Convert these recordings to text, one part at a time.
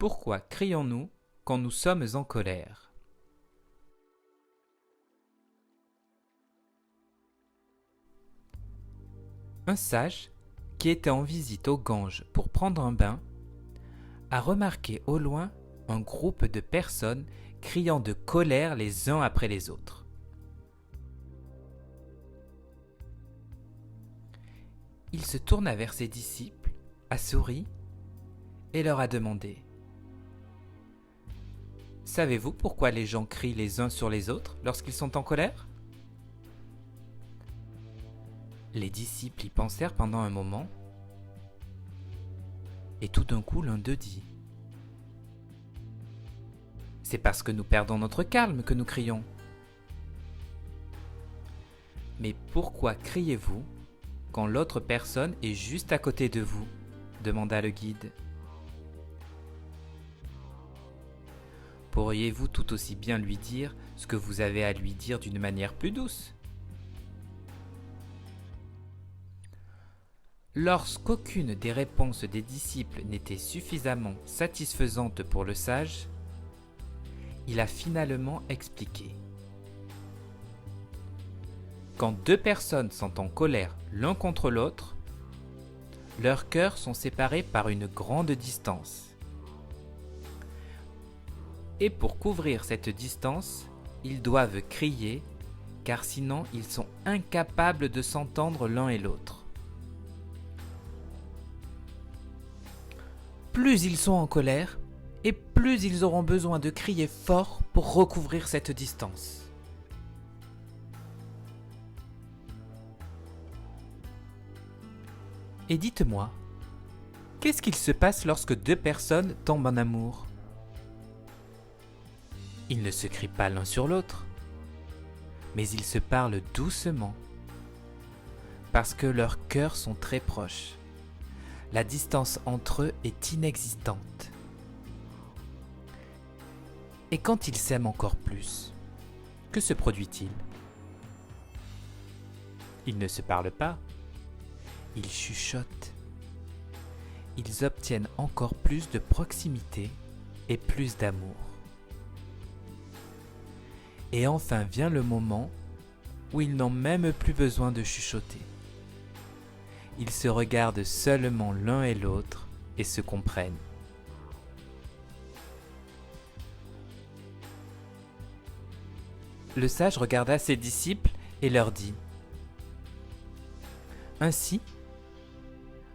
Pourquoi crions-nous quand nous sommes en colère? Un sage, qui était en visite au Gange pour prendre un bain, a remarqué au loin un groupe de personnes criant de colère les uns après les autres. Il se tourna vers ses disciples, a souri et leur a demandé: « Savez-vous pourquoi les gens crient les uns sur les autres lorsqu'ils sont en colère ?» Les disciples y pensèrent pendant un moment, et tout d'un coup l'un d'eux dit: « C'est parce que nous perdons notre calme que nous crions. » « Mais pourquoi criez-vous quand l'autre personne est juste à côté de vous ?» demanda le guide. « Pourriez-vous tout aussi bien lui dire ce que vous avez à lui dire d'une manière plus douce ?» Lorsqu'aucune des réponses des disciples n'était suffisamment satisfaisante pour le sage, il a finalement expliqué. Quand deux personnes sont en colère l'un contre l'autre, leurs cœurs sont séparés par une grande distance. Et pour couvrir cette distance, ils doivent crier, car sinon ils sont incapables de s'entendre l'un et l'autre. Plus ils sont en colère, et plus ils auront besoin de crier fort pour recouvrir cette distance. Et dites-moi, qu'est-ce qu'il se passe lorsque deux personnes tombent en amour? Ils ne se crient pas l'un sur l'autre, mais ils se parlent doucement, parce que leurs cœurs sont très proches. La distance entre eux est inexistante. Et quand ils s'aiment encore plus, que se produit-il? Ils ne se parlent pas, ils chuchotent. Ils obtiennent encore plus de proximité et plus d'amour. Et enfin vient le moment où ils n'ont même plus besoin de chuchoter. Ils se regardent seulement l'un et l'autre et se comprennent. Le sage regarda ses disciples et leur dit: « Ainsi,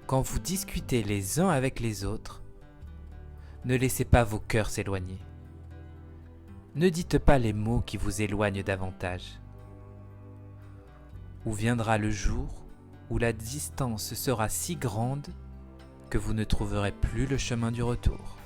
quand vous discutez les uns avec les autres, ne laissez pas vos cœurs s'éloigner. Ne dites pas les mots qui vous éloignent davantage. Ou viendra le jour où la distance sera si grande que vous ne trouverez plus le chemin du retour. »